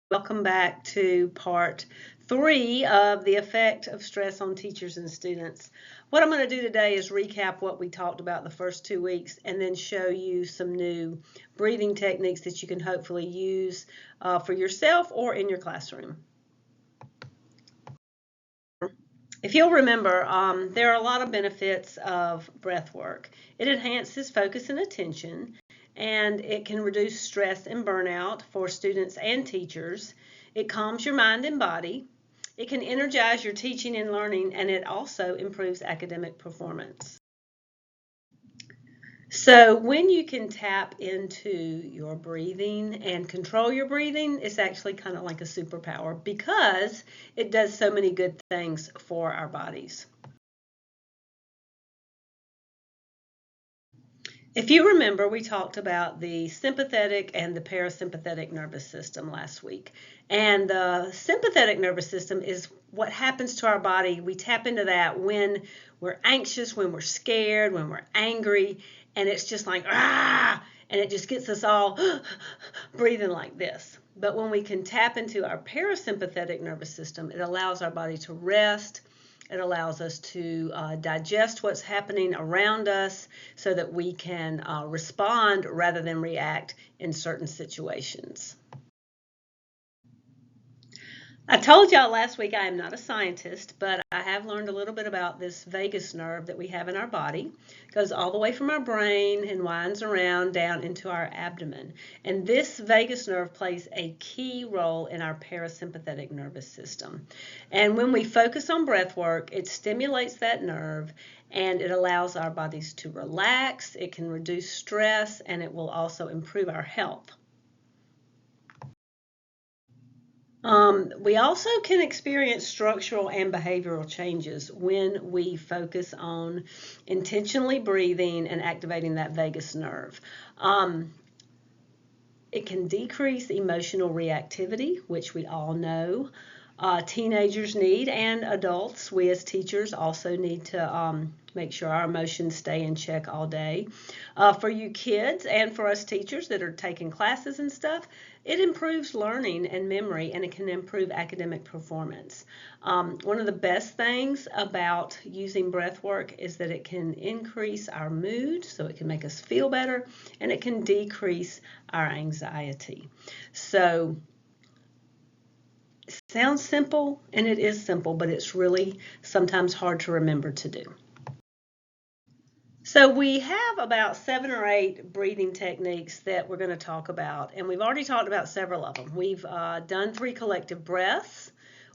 Welcome back to part 3 of the effect of stress on teachers and students. What I'm going to do today is recap what we talked about the first 2 weeks and then show you some new breathing techniques that you can hopefully use for yourself or in your classroom. If you'll remember, there are a lot of benefits of breath work. It enhances focus and attention, and it can reduce stress and burnout for students and teachers. It calms your mind and body. It can energize your teaching and learning, and it also improves academic performance. So when you can tap into your breathing and control your breathing, it's actually kind of like a superpower because it does so many good things for our bodies. If you remember, we talked about the sympathetic and the parasympathetic nervous system last week. And the sympathetic nervous system is what happens to our body. We tap into that when we're anxious, when we're scared, when we're angry, and it's just like, ah, and it just gets us all breathing like this. But when we can tap into our parasympathetic nervous system, it allows our body to rest. It allows us to digest what's happening around us so that we can respond rather than react in certain situations. I told y'all last week I am not a scientist, but I have learned a little bit about this vagus nerve that we have in our body. It goes all the way from our brain and winds around down into our abdomen. And this vagus nerve plays a key role in our parasympathetic nervous system. And when we focus on breath work, it stimulates that nerve and it allows our bodies to relax, it can reduce stress, and it will also improve our health. We also can experience structural and behavioral changes when we focus on intentionally breathing and activating that vagus nerve. It can decrease emotional reactivity, which we all know teenagers need, and adults. We as teachers also need to make sure our emotions stay in check all day. For you kids and for us teachers that are taking classes and stuff, it improves learning and memory, and it can improve academic performance. One of the best things about using breath work is that it can increase our mood, so it can make us feel better, and it can decrease our anxiety. So it sounds simple, and it is simple, but it's really sometimes hard to remember to do. So we have about 7 or 8 breathing techniques that we're going to talk about, and we've already talked about several of them. We've done 3 collective breaths.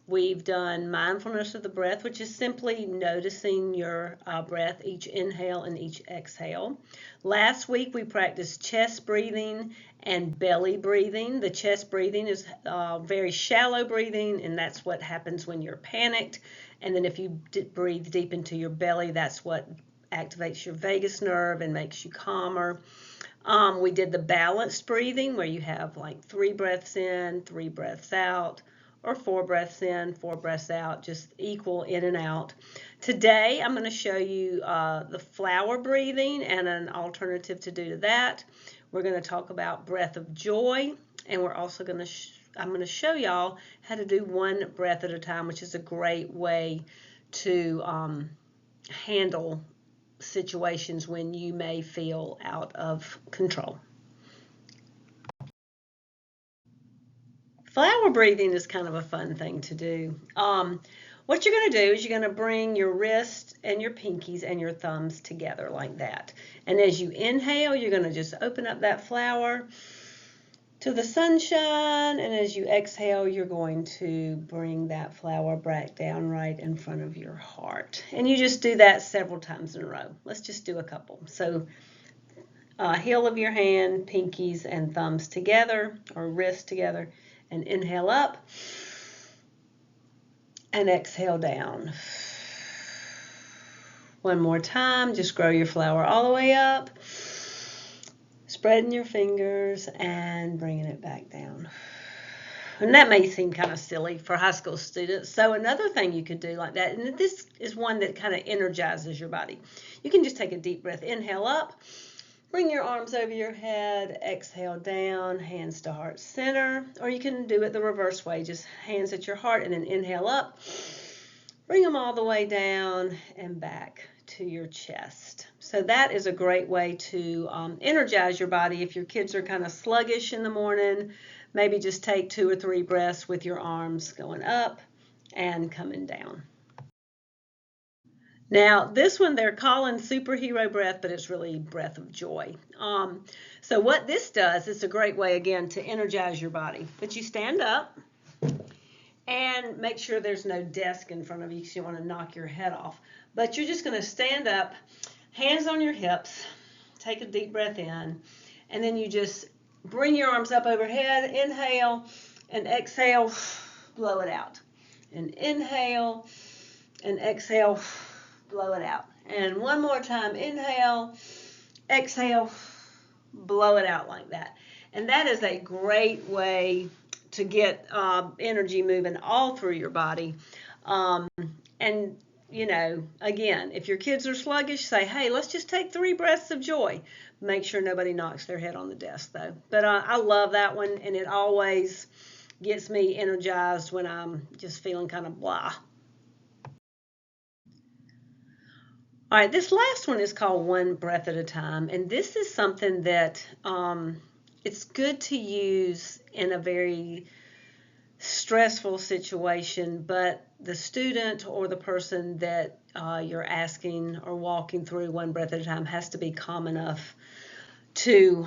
We've done mindfulness of the breath, which is simply noticing your breath, each inhale and each exhale. Last week we practiced chest breathing and belly breathing. The chest breathing is very shallow breathing, and that's what happens when you're panicked. And then if you breathe deep into your belly, that's what activates your vagus nerve and makes you calmer. We did the balanced breathing where you have like 3 breaths in, 3 breaths out, or 4 breaths in, 4 breaths out, just equal in and out. Today I'm going to show you the flower breathing and an alternative to do to that. We're going to talk about breath of joy, and we're also going to I'm going to show y'all how to do 1 breath at a time, which is a great way to handle situations when you may feel out of control. Flower breathing is kind of a fun thing to do. What you're going to do is you're going to bring your wrists and your pinkies and your thumbs together like that. And as you inhale, you're going to just open up that flower to the sunshine, and as you exhale, you're going to bring that flower back down right in front of your heart. And you just do that several times in a row. Let's just do a couple. So heel of your hand, pinkies and thumbs together, or wrists together, and inhale up and exhale down. One more time, just grow your flower all the way up, spreading your fingers and bringing it back down. And that may seem kind of silly for high school students. So another thing you could do like that, and this is one that kind of energizes your body. You can just take a deep breath, inhale up, Bring your arms over your head, exhale down, hands to heart center, or you can do it the reverse way, just hands at your heart and then inhale up. Bring them all the way down and back to your chest. So that is a great way to energize your body. If your kids are kind of sluggish in the morning, maybe just take 2 or 3 breaths with your arms going up and coming down. Now, this one they're calling superhero breath, but it's really breath of joy. So what this does, it's a great way, again, to energize your body. But you stand up and make sure there's no desk in front of you because you don't want to knock your head off. But you're just going to stand up, hands on your hips, take a deep breath in, and then you just bring your arms up overhead, inhale, and exhale, blow it out. And inhale, and exhale, blow it out. And one more time, inhale, exhale, blow it out like that. And that is a great way to get energy moving all through your body. And, you know, again, if your kids are sluggish, say, hey, let's just take 3 breaths of joy. Make sure nobody knocks their head on the desk, though. But I love that one, and it always gets me energized when I'm just feeling kind of blah. All right, this last one is called One Breath at a Time, and this is something that it's good to use in a very stressful situation, but the student or the person that you're asking or walking through one breath at a time has to be calm enough to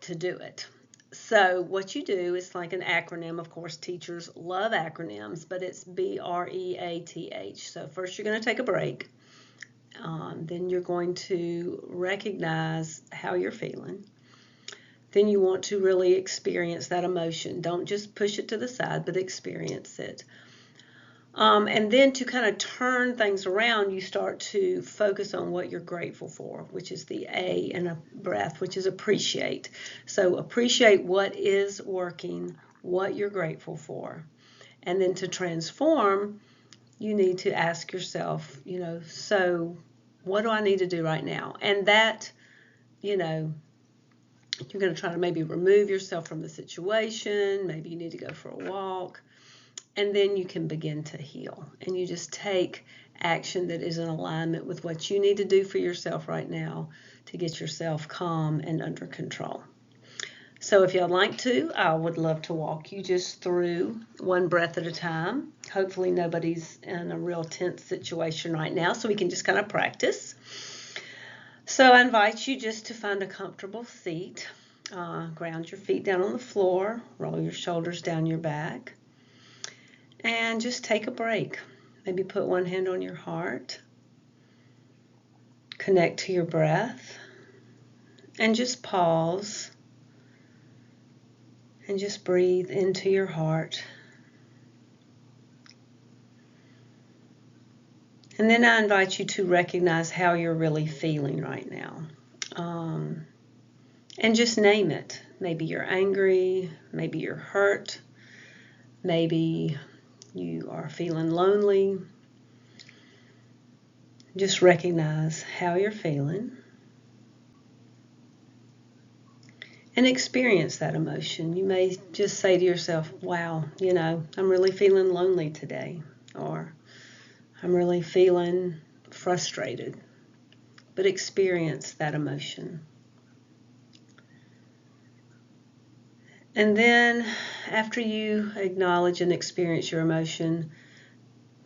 do it. So what you do is like an acronym. Of course, teachers love acronyms, but it's BREATH. So first you're going to take a break. Then you're going to recognize how you're feeling. Then you want to really experience that emotion. Don't just push it to the side, but experience it. And then to kind of turn things around, you start to focus on what you're grateful for, which is the A in a breath, which is appreciate. So appreciate what is working, what you're grateful for. And then to transform, you need to ask yourself, you know, so what do I need to do right now? And that, you know, you're going to try to maybe remove yourself from the situation. Maybe you need to go for a walk. And then you can begin to heal. And you just take action that is in alignment with what you need to do for yourself right now to get yourself calm and under control. So if y'all like to, I would love to walk you just through one breath at a time. Hopefully nobody's in a real tense situation right now, so we can just kind of practice. So I invite you just to find a comfortable seat. Ground your feet down on the floor. Roll your shoulders down your back. And just take a break. Maybe put one hand on your heart. Connect to your breath. And just pause. And just breathe into your heart. And then I invite you to recognize how you're really feeling right now. And just name it. Maybe you're angry. Maybe you're hurt. Maybe you are feeling lonely. Just recognize how you're feeling. And experience that emotion. You may just say to yourself, wow, you know, I'm really feeling lonely today. Or I'm really feeling frustrated. But experience that emotion. And then after you acknowledge and experience your emotion,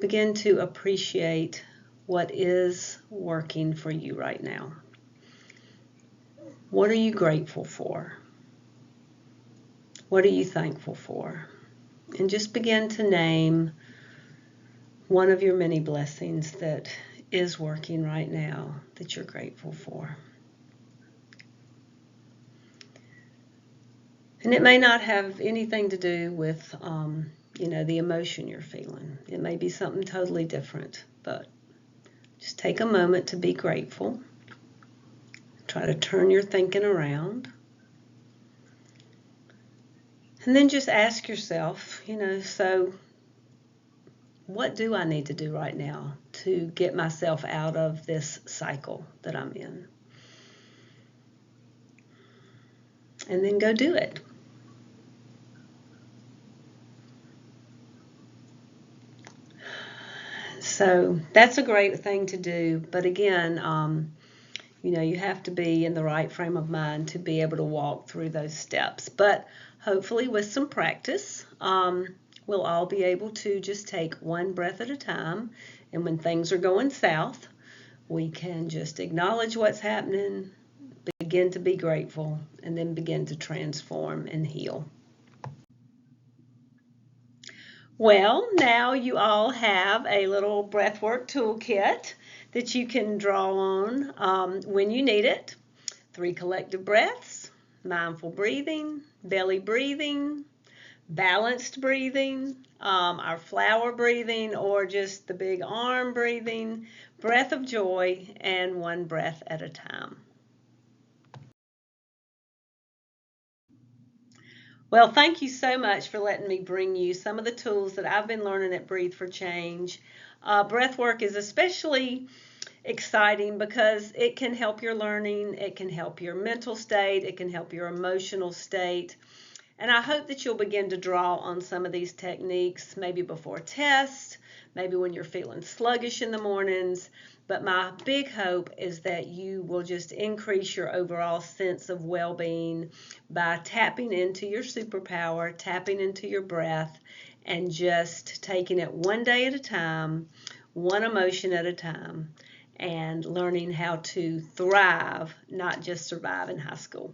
begin to appreciate what is working for you right now. What are you grateful for? What are you thankful for? And just begin to name one of your many blessings that is working right now that you're grateful for. And it may not have anything to do with, you know, the emotion you're feeling. It may be something totally different, but just take a moment to be grateful. Try to turn your thinking around. And then just ask yourself, you know, so what do I need to do right now to get myself out of this cycle that I'm in? and then go do it. So that's a great thing to do. But again, you have to be in the right frame of mind to be able to walk through those steps. But hopefully, with some practice, we'll all be able to just take one breath at a time. And when things are going south, we can just acknowledge what's happening, begin to be grateful, and then begin to transform and heal. Well, now you all have a little breathwork toolkit that you can draw on when you need it. 3 collective breaths, mindful breathing, belly breathing, balanced breathing, our flower breathing, or just the big arm breathing, breath of joy, and 1 breath at a time. Well, thank you so much for letting me bring you some of the tools that I've been learning at Breathe for Change. Breath work is especially exciting because it can help your learning, it can help your mental state, it can help your emotional state. And I hope that you'll begin to draw on some of these techniques, maybe before tests, maybe when you're feeling sluggish in the mornings. But my big hope is that you will just increase your overall sense of well-being by tapping into your superpower, tapping into your breath, and just taking it one day at a time, one emotion at a time, and learning how to thrive, not just survive in high school.